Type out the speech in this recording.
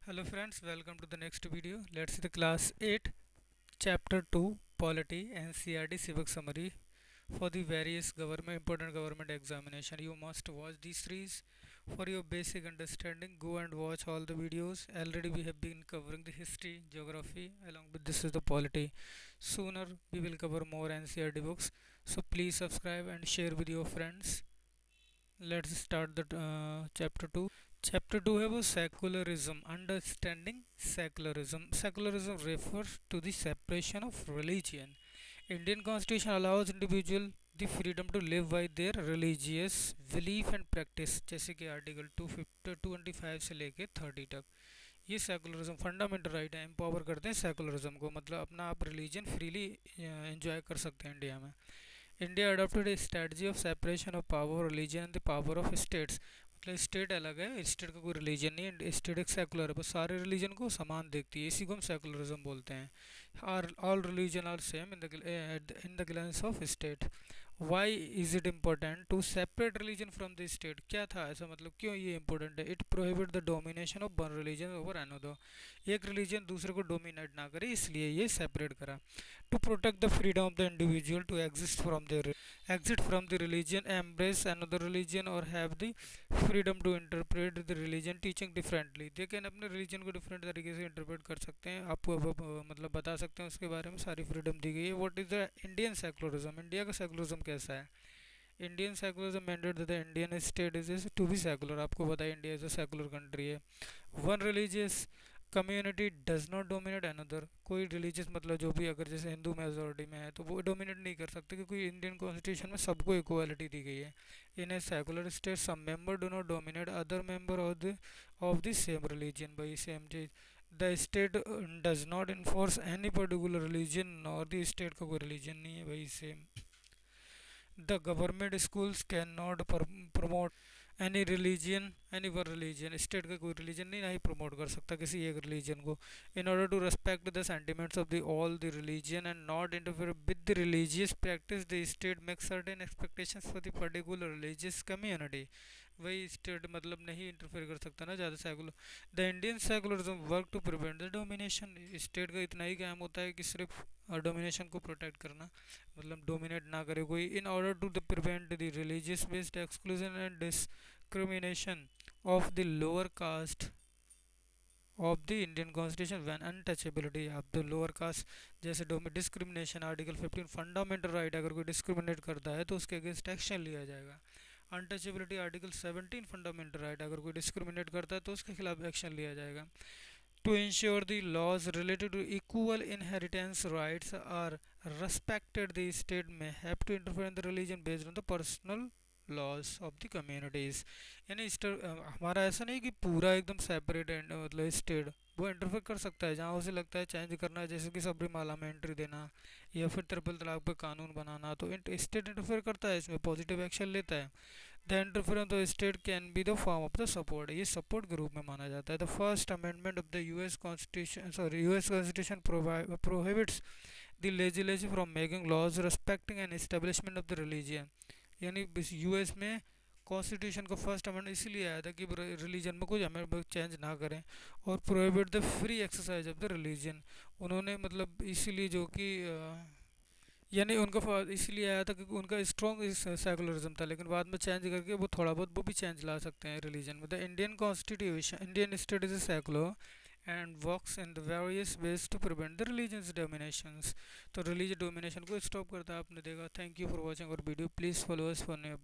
Hello friends, welcome to the next video. Let's see the class 8 chapter 2 polity NCERT civic summary for the various important government examination. You must watch these series for your basic understanding. Go and watch all the videos. Already we have been covering the history, geography, along with this is the polity. Sooner we will cover more NCERT books. So please subscribe and share with your friends. Let's start the chapter 2. Chapter 2 है secularism. Understanding secularism. Secularism refers to the separation of religion. Indian constitution allows individual the freedom to live by their religious belief and practice, जैसे कि article 225 से लेके 30 तक. ये secularism fundamental right है, empower करते हैं सेकुलरिज्म को, मतलब अपना आप रिलीजन फ्रीली एंजॉय कर सकते हैं इंडिया में. India adopted A strategy of separation of power religion and the power of states. मतलब स्टेट अलग है, स्टेट का कोई रिलीजन नहीं है, स्टेट एक सेकुलर है, बस सारे रिलीजन को समान देखती है, इसी को हम सेकुलरिज्म बोलते हैं. Are all religion are same in the glance of state. Why is it important to separate religion from the state? क्या था ऐसा, मतलब क्यों ये इंपॉर्टेंट है? It prohibit the domination of one religion over another. एक रिलीजन दूसरे को डोमिनेट ना करे, इसलिए ये सेपरेट करा. To protect the freedom of the individual to exit from the religion, embrace another religion, or have the freedom to interpret the religion teaching differently. they can अपने religion को different तरीके से interpret कर सकते हैं, आपको मतलब बता सकते हैं, उसके बारे में सारी freedom दी गई है. what is the Indian secularism? India का secularism कैसा है? Indian secularism mandate the Indian state is to be secular. आपको पता है India is a secular country है. One religious community does not dominate another. कोई रिलीजियस मतलब जो भी, अगर जैसे हिंदू मेजोरिटी में है तो वो डोमिनेट नहीं कर सकते, क्योंकि इंडियन कॉन्स्टिट्यूशन में सबको इक्वालिटी दी गई है. In a secular state some member do not dominate other member of the same religion. भाई सेम चीज, the state does not enforce any particular religion, और द स्टेट का कोई रिलीजन नहीं है भाई same. The government schools cannot promote any religion, any one religion. State का कोई रिलीजन नहीं, ना ही प्रमोट कर सकता किसी एक रिलीजन को. In order to respect the sentiments of the all the religion and not interfere with the religious practice, the state make certain expectations for the particular religious community. वही state मतलब नहीं interfere कर सकता ना ज़्यादा secular. The Indian secularism work to prevent the domination. State का इतना ही काम होता है कि सिर्फ डोमिनेशन को प्रोटेक्ट करना, मतलब डोमिनेट ना करे कोई. In order to prevent the religious based exclusion and discrimination of the lower caste of the Indian Constitution when untouchability of the lower caste, जैसे डिस्क्रिमिनेशन आर्टिकल 15 फंडामेंटल राइट, अगर कोई discriminate करता है तो उसके अगेंस्ट एक्शन लिया जाएगा. Untouchability article 17 fundamental right, अगर कोई डिस्क्रिमिनेट करता है तो उसके खिलाफ एक्शन लिया जाएगा. To ensure the laws related to equal inheritance rights are respected, the state may have to interfere in the religion based on the personal loss of the communities. यानी हमारा ऐसा नहीं कि पूरा एकदम सेपरेट मतलब स्टेट, वो इंटरफेयर कर सकता है जहाँ उसे लगता है चेंज करना है, जैसे कि सबरीमाला में एंट्री देना या फिर ट्रिपल तलाक पे कानून बनाना, तो स्टेट इंटरफेयर करता है, इसमें पॉजिटिव एक्शन लेता है. The interference of the state can be the form of the support. ये सपोर्ट के रूप में माना जाता है. The first amendment of the US constitution, US constitution prohibits the legislature from making laws respecting and establishment of the religion. यानी US में constitution का फर्स्ट अमेंडमेंट इसीलिए आया था कि रिलीजन में कुछ अमेंडमेंट चेंज ना करें, और prohibit the free exercise of the religion. उन्होंने मतलब इसीलिए जो कि यानी उनका इसीलिए आया था क्योंकि उनका स्ट्रॉन्ग सेकुलरिज्म था, लेकिन बाद में चेंज करके वो थोड़ा बहुत वो भी चेंज ला सकते हैं रिलीजन में. The Indian constitution, Indian state is secular and works in the various ways to prevent the religions dominations. तो रिलीजन डोमिनेशन को स्टॉप करता है, आपने देखा. थैंक यू फॉर वॉचिंग और video. Please follow us for new update.